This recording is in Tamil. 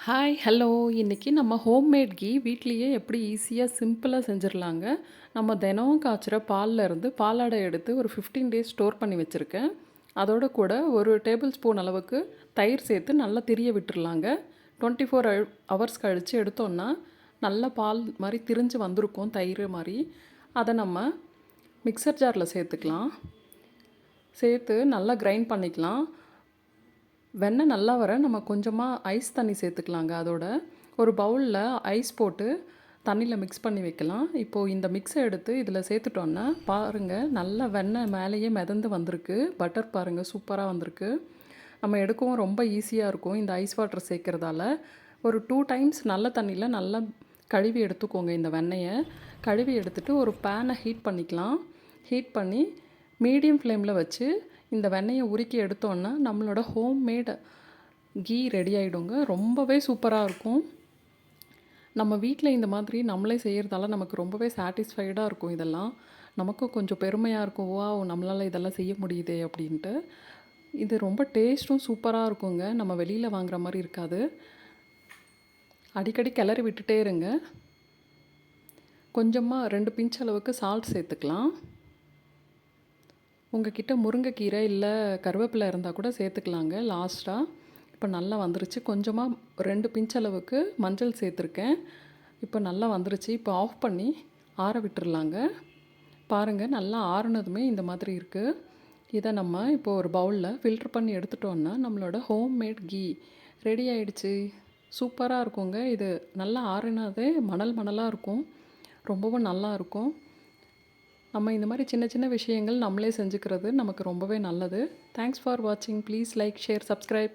ஹாய் ஹலோ இன்றைக்கி நம்ம ஹோம்மேட் கீ வீட்லேயே எப்படி ஈஸியாக சிம்பிளாக செஞ்சிடலாங்க. நம்ம தினமும் காய்ச்சுற பால்ல இருந்து பாலாடை எடுத்து ஒரு 15 டேஸ் ஸ்டோர் பண்ணி வச்சுருக்கேன். அதோட கூட ஒரு டேபிள் ஸ்பூன் அளவுக்கு தயிர் சேர்த்து நல்லா திரிய விட்டுறலாங்க. 24 ஹவர்ஸ் கழித்து எடுத்தோன்னா நல்லா பால் மாதிரி திரிஞ்சு வந்திருக்கும், தயிர் மாதிரி. அதை நம்ம மிக்சர் ஜாரில் சேர்த்துக்கலாம். சேர்த்து நல்லா கிரைண்ட் பண்ணிக்கலாம். வெண்ணெய் நல்லா வர நம்ம கொஞ்சமாக ஐஸ் தண்ணி சேர்த்துக்கலாங்க. அதோட ஒரு பவுலில் ஐஸ் போட்டு தண்ணியில் மிக்ஸ் பண்ணி வைக்கலாம். இப்போது இந்த மிக்ஸை எடுத்து இதில் சேர்த்துட்டோன்னா பாருங்கள், நல்லா வெண்ணெய் மேலேயே மிதந்து வந்திருக்கு. பட்டர் பாருங்கள், சூப்பராக வந்திருக்கு. நம்ம எடுக்கவும் ரொம்ப ஈஸியாக இருக்கும் இந்த ஐஸ் வாட்டர் சேர்க்குறதால. ஒரு 2 டைம்ஸ் நல்ல தண்ணியில் நல்லா கழுவி எடுத்துக்கோங்க. இந்த வெண்ணெயை கழுவி எடுத்துகிட்டு ஒரு பேனை ஹீட் பண்ணிக்கலாம். ஹீட் பண்ணி மீடியம் ஃப்ளேமில் வச்சு இந்த வெண்ணெயை உருக்கி எடுத்தோன்னா நம்மளோட ஹோம்மேட் கீ ரெடி ஆகிடுங்க. ரொம்பவே சூப்பராக இருக்கும். நம்ம வீட்டில் இந்த மாதிரி நம்மளே செய்கிறதால நமக்கு ரொம்பவே சாட்டிஸ்ஃபைடாக இருக்கும். இதெல்லாம் நமக்கும் கொஞ்சம் பெருமையாக இருக்கும். வாவ், நம்மளால் இதெல்லாம் செய்ய முடியுதே அப்படின்ட்டு. இது ரொம்ப டேஸ்ட்டும் சூப்பராக இருக்குங்க. நம்ம வெளியில் வாங்குற மாதிரி இருக்காது. அடிக்கடி கிளறி விட்டுட்டே இருங்க. கொஞ்சமாக 2 பிஞ்ச் அளவுக்கு சால்ட் சேர்த்துக்கலாம். உங்ககிட்ட முருங்கைக்கீரை இல்லை கருவேப்பிலை இருந்தால் கூட சேர்த்துக்கலாங்க லாஸ்ட்டாக. இப்போ நல்லா வந்துருச்சு. கொஞ்சமாக 2 பிஞ்ச் அளவுக்கு மஞ்சள் சேர்த்துருக்கேன். இப்போ நல்லா வந்துருச்சு. இப்போ ஆஃப் பண்ணி ஆற விட்டுறலாங்க. பாருங்கள், நல்லா ஆறுனதுமே இந்த மாதிரி இருக்குது. இதை நம்ம இப்போ ஒரு பவுலில் ஃபில்ட்ரு பண்ணி எடுத்துட்டோன்னா நம்மளோட ஹோம்மேட் கீ ரெடி ஆகிடுச்சு. சூப்பராக இருக்குங்க. இது நல்லா ஆறுனதே மணல் மணலாக இருக்கும். ரொம்பவும் நல்லா இருக்கும். நம்ம இந்த மாதிரி சின்ன சின்ன விஷயங்கள் நம்மளே செஞ்சுக்கிறது நமக்கு ரொம்பவே நல்லது. தேங்க்ஸ் ஃபார் வாட்சிங். Please like, share, subscribe.